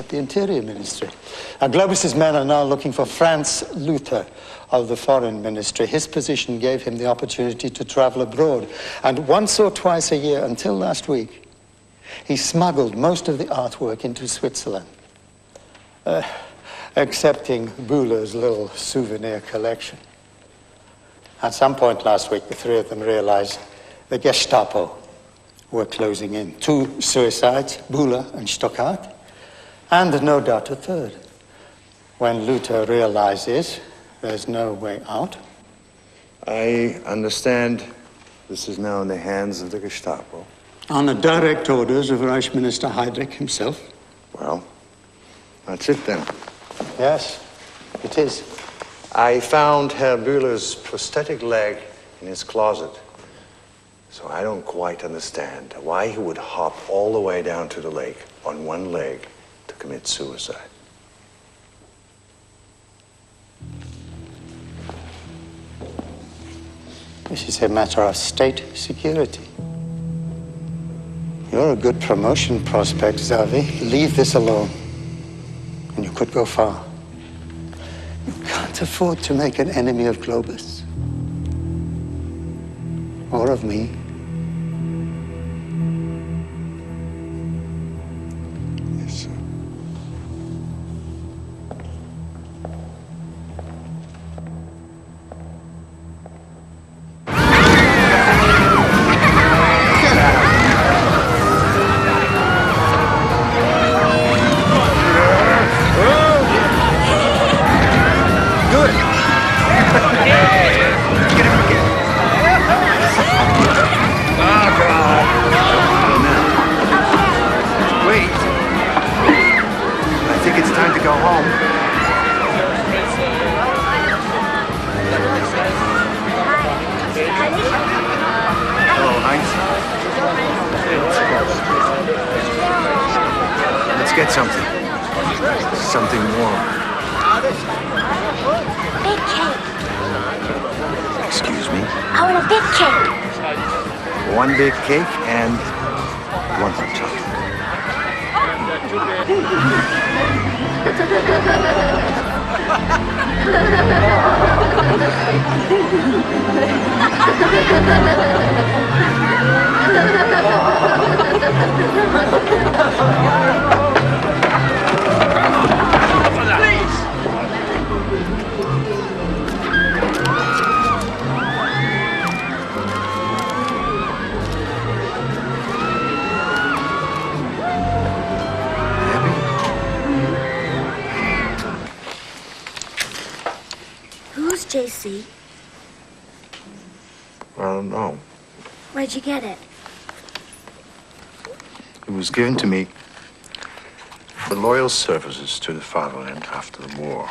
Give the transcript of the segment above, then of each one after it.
at the Interior Ministry. Now, Globus's men are now looking for Franz Luther of the Foreign Ministry. His position gave him the opportunity to travel abroad, and once or twice a year, until last week, he smuggled most of the artwork into Switzerland, excepting Bülow's little souvenir collection. At some point last week, the three of them realized the Gestapo were closing in. 2 suicides, Bülow and Stockart, and no doubt a third. When Luther realizes there's no way out. I understand this is now in the hands of the Gestapo. On the direct orders of Reich Minister Heydrich himself. Well, that's it then. Yes, it is. I found Herr Bülow's prosthetic leg in his closet. So I don't quite understand why he would hop all the way down to the lake on one leg to commit suicide. This is a matter of state security. You're a good promotion prospect, Xavi. Leave this alone, and you could go far. You can't afford to make an enemy of Globus. Or of me. Yes, sir. Get something. Something warm. Big cake. Excuse me? I want a big cake. 1 big cake and 1 hot chocolate. Who's JC? I don't know. Where'd you get it? It was given to me for loyal services to the Fatherland after the war.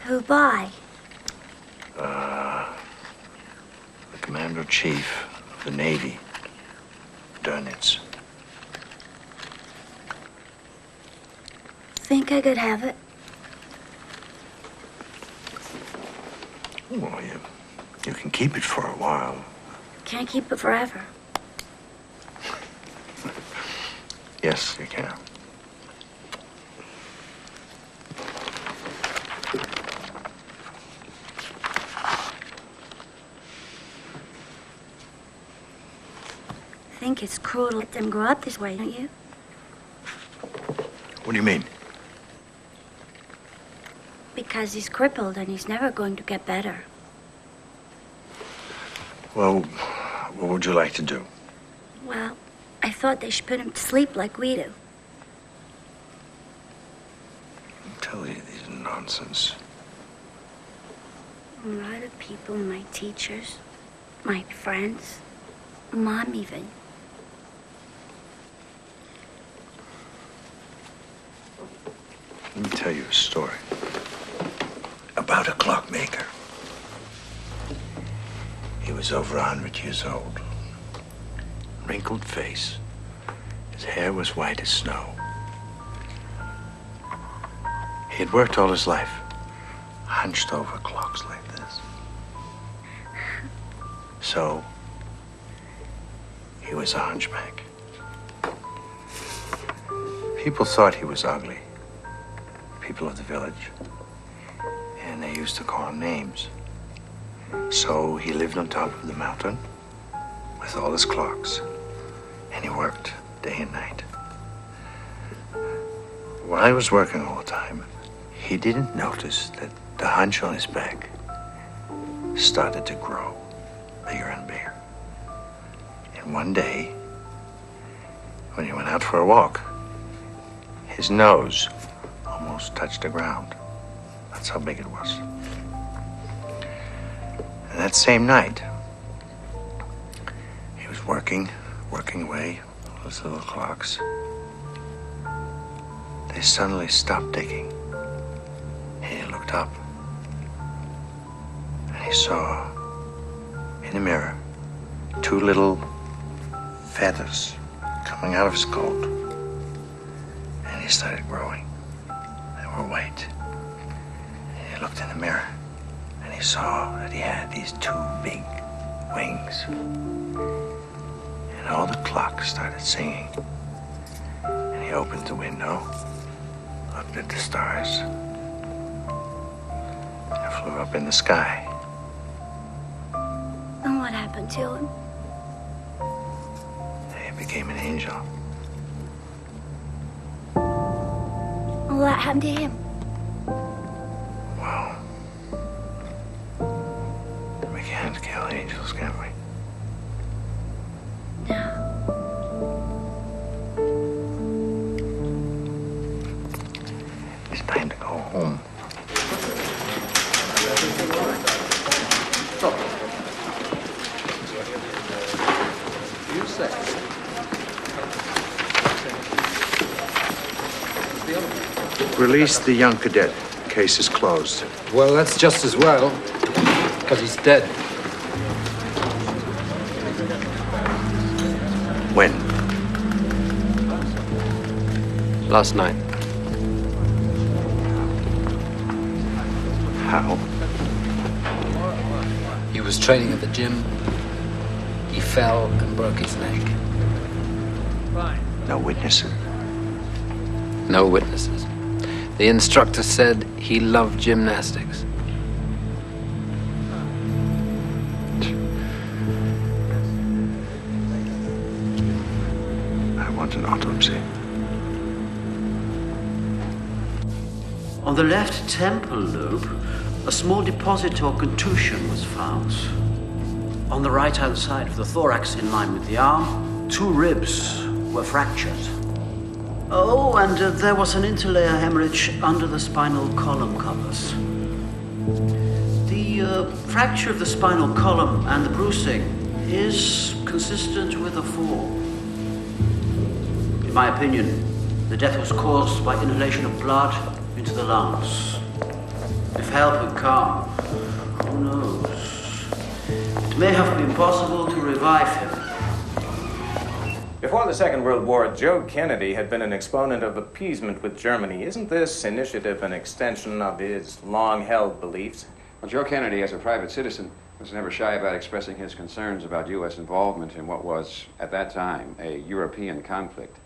Who by? The Commander-in-Chief of the Navy, Dönitz. Think I could have it? Well, you can keep it for a while. Can't keep it forever. Yes, you can. I think it's cruel to let them grow up this way, don't you? What do you mean? Because he's crippled and he's never going to get better. Well, what would you like to do? Well, I thought they should put him to sleep like we do. I'll tell you these nonsense. A lot of people, my teachers, my friends, Mom even. Let me tell you a story about a clockmaker. He was over 100 years old. Wrinkled face. His hair was white as snow. He had worked all his life, hunched over clocks like this. So, he was a hunchback. People thought he was ugly. People of the village. And they used to call him names. So he lived on top of the mountain with all his clocks. And he worked day and night. While he was working all the time, he didn't notice that the hunch on his back started to grow bigger and bigger. And one day, when he went out for a walk, his nose almost touched the ground. That's how big it was. And that same night, he was working away, those little clocks. They suddenly stopped ticking. And he looked up. And he saw, in the mirror, two little feathers coming out of his coat. And he started growing. They were white. And he looked in the mirror. And he saw that he had these two big wings. And all the clocks started singing. And he opened the window, looked at the stars, and flew up in the sky. And what happened to him? He became an angel. What happened to him? Well, we can't kill angels, can we? No. It's time to go home. Release the young cadet. Case is closed. Well, that's just as well, because he's dead. When? Last night. How? He was training at the gym. He fell and broke his leg. No witnesses. No witnesses. The instructor said he loved gymnastics. I want an autopsy. On the left temple lobe, a small deposit or contusion was found. On the right-hand side of the thorax, in line with the arm, 2 ribs were fractured. Oh, and there was an interlayer hemorrhage under the spinal column covers. The fracture of the spinal column and the bruising is consistent with a fall. In my opinion, the death was caused by inhalation of blood into the lungs. If help had come, who knows? It may have been possible to revive him. Before the Second World War, Joe Kennedy had been an exponent of appeasement with Germany. Isn't this initiative an extension of his long-held beliefs? Well, Joe Kennedy, as a private citizen, was never shy about expressing his concerns about U.S. involvement in what was, at that time, a European conflict.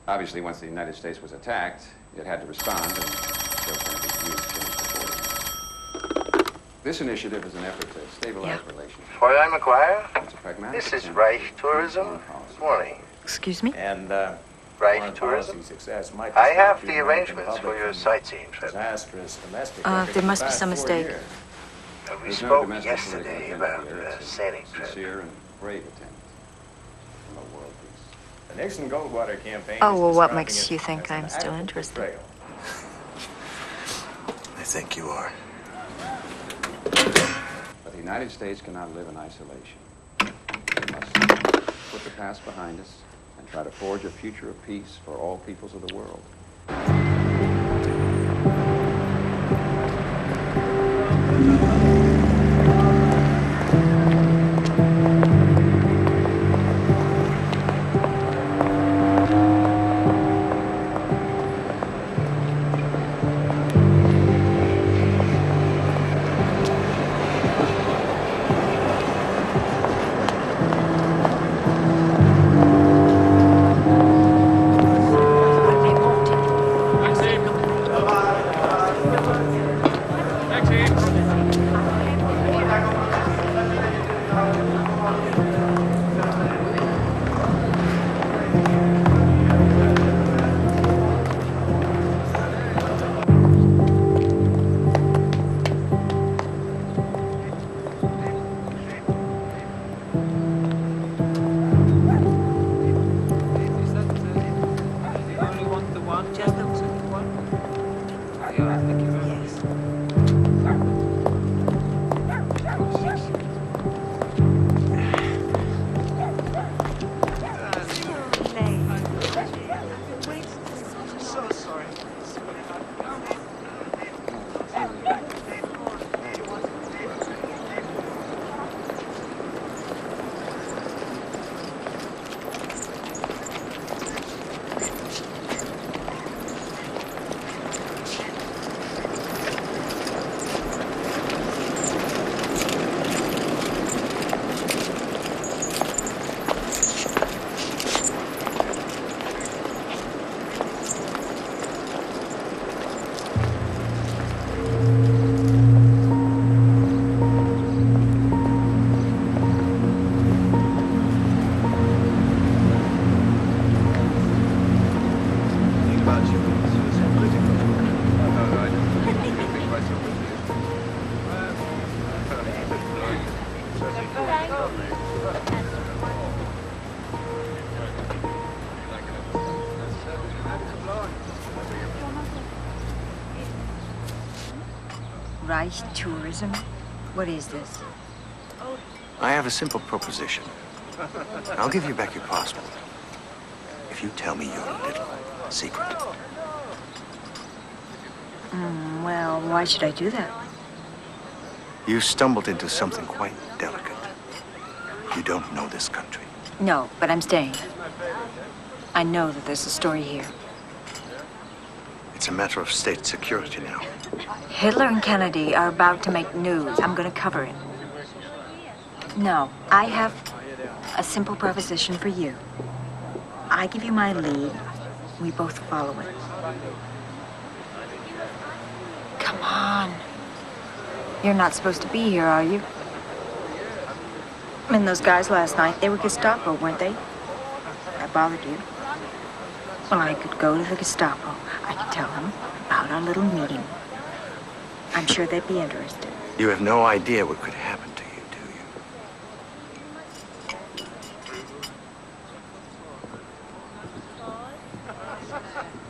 Obviously, once the United States was attacked, it had to respond, and Joe Kennedy's views changed accordingly. This initiative is an effort to stabilize relations. Fräulein McGuire, It's a pragmatic this is attempt Reich to Tourism. foreign policy. Good morning. Excuse me? And Reich foreign Tourism? policy success might I have distract the the American arrangements for public your from sightseeing trip. disastrous domestic There record must of be the some past 4 mistake. years. We There's no spoke domestic yesterday political about agenda here. a It's sailing a trip. sincere and brave attempt to promote world peace. The Nixon Goldwater campaign Oh, is well, what describing makes it you think as an I'm still act of interested? betrayal. I think you are. But the United States cannot live in isolation. We must put the past behind us and try to forge a future of peace for all peoples of the world. Reich tourism? What is this? I have a simple proposition. I'll give you back your passport if you tell me your little secret. Well, why should I do that? You stumbled into something quite delicate. You don't know this country. No, but I'm staying. I know that there's a story here. It's a matter of state security now. Hitler and Kennedy are about to make news. I'm gonna cover it. No, I have a simple proposition for you. I give you my lead. We both follow it. Come on. You're not supposed to be here, are you? And those guys last night, they were Gestapo, weren't they? I bothered you. Well, I could go to the Gestapo. I could tell them about our little meeting. I'm sure they'd be interested. You have no idea what could happen to you, do you?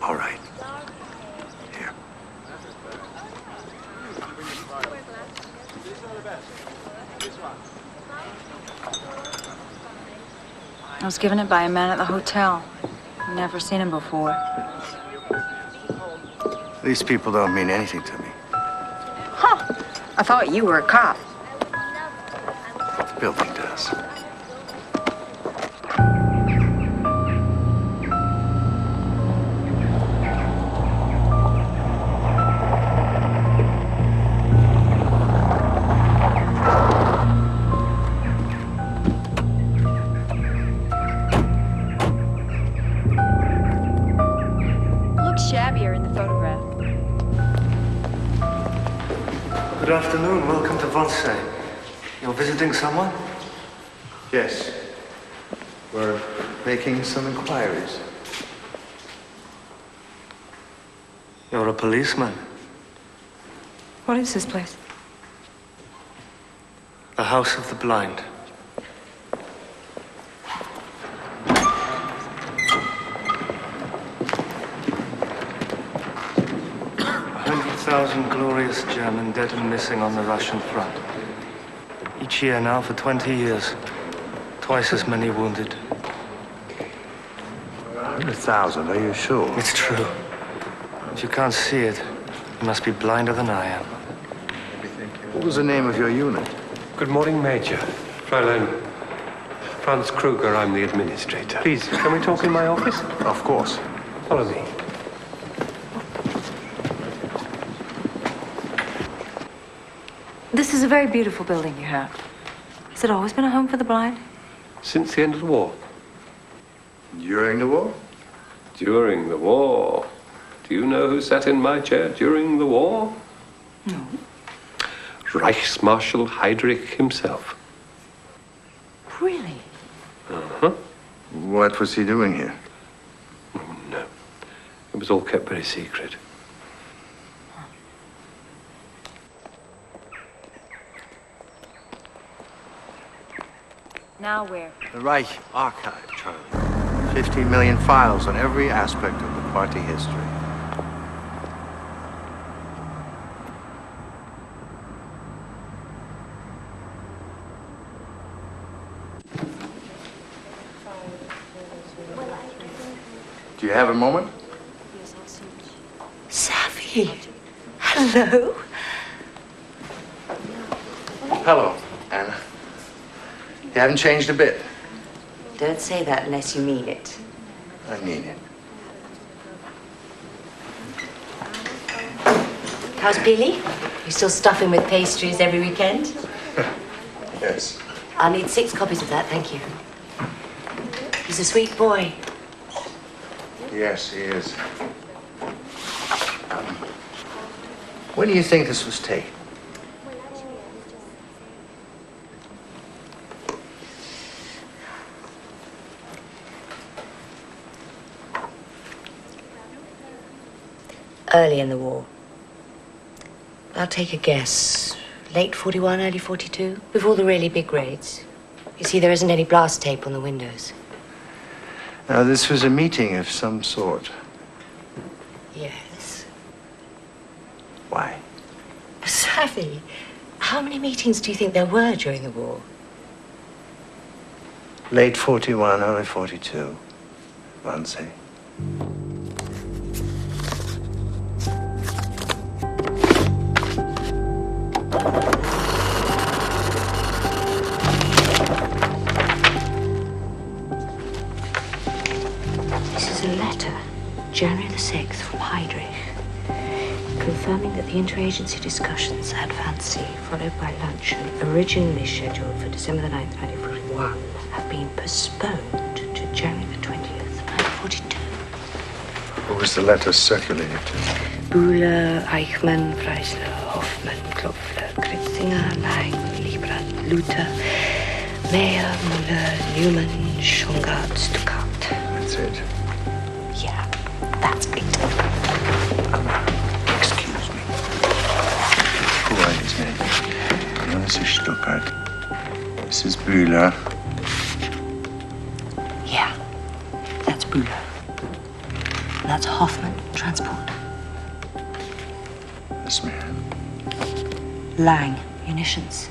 All right. Here. I was given it by a man at the hotel. Never seen him before. These people don't mean anything to me. Huh. I thought you were a cop. The building does. Shabbier in the photograph. Good afternoon. Welcome to Wannsee. You're visiting someone? Yes. We're making some inquiries. You're a policeman. What is this place? The House of the Blind. Thousand glorious German dead and missing on the Russian front. Each year now for 20 years. Twice as many wounded. 100,000, are you sure? It's true. If you can't see it, you must be blinder than I am. What was the name of your unit? Good morning, Major. Fräulein Franz Kruger, I'm the administrator. Please, can we talk in my office? Of course. Follow me. This is a very beautiful building you have. Has it always been a home for the blind? Since the end of the war. During the war? During the war. Do you know who sat in my chair during the war? No. Reichsmarshal Heydrich himself. Really? Uh-huh. What was he doing here? Oh, no. It was all kept very secret. Now where? The Reich Archive, Charlie. 15 million files on every aspect of the party history. Do you have a moment? Yes, I'll search. Billy. Hello. Hello, Anna. You haven't changed a bit. Don't say that unless you mean it. I mean it. How's Billy? You still stuffing with pastries every weekend? Yes. I'll need 6 copies of that, thank you. He's a sweet boy. Yes, he is. When do you think this was taken? Early in the war. I'll take a guess. Late 41, early 42? Before the really big raids. You see, there isn't any blast tape on the windows. Now, this was a meeting of some sort. Yes. Why? Savvy, how many meetings do you think there were during the war? Late 41, early 42. Wannsee. This is a letter, January the 6th, from Heydrich, confirming that the interagency discussions at Wannsee, followed by luncheon, originally scheduled for December the 9th, 1941, have been postponed to January the 20th, 1942. Who was the letter circulated to? Bühler, Eichmann, Freisler, Hoffmann, Klopfer, Kritzinger, Lang, Liebrandt, Luther, Mayer, Müller, Newman, Schongard, Stuckart. That's it. Yeah, that's it. Excuse me. Who are these men? No, this is Stuckart. This is Bühler. Yeah, that's Bühler. And that's Hoffmann, transport. This man. Lang, munitions.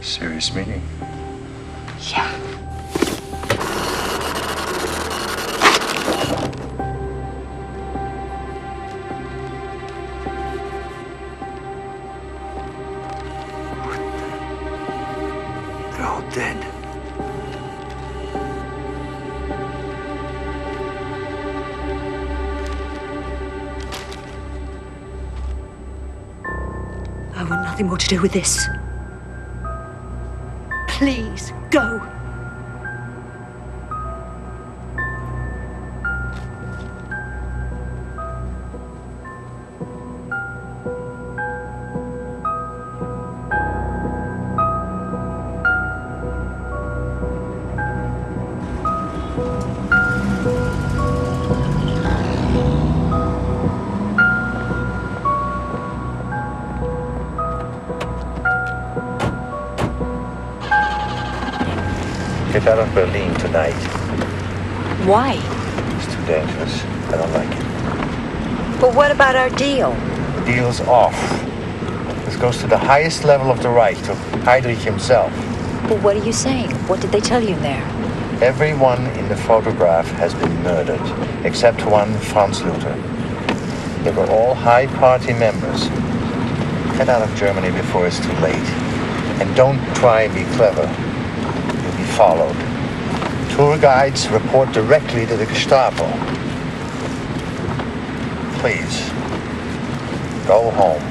Serious meeting. Yeah. They're all dead. I want nothing more to do with this. Please, go. Get out of Berlin tonight. Why? It's too dangerous. I don't like it. But what about our deal? The deal's off. This goes to the highest level of the Reich, to Heydrich himself. But what are you saying? What did they tell you in there? Everyone in the photograph has been murdered, except one Franz Luther. They were all high party members. Get out of Germany before it's too late. And don't try and be clever. You'll be followed. Tour guides report directly to the Gestapo. Please, go home.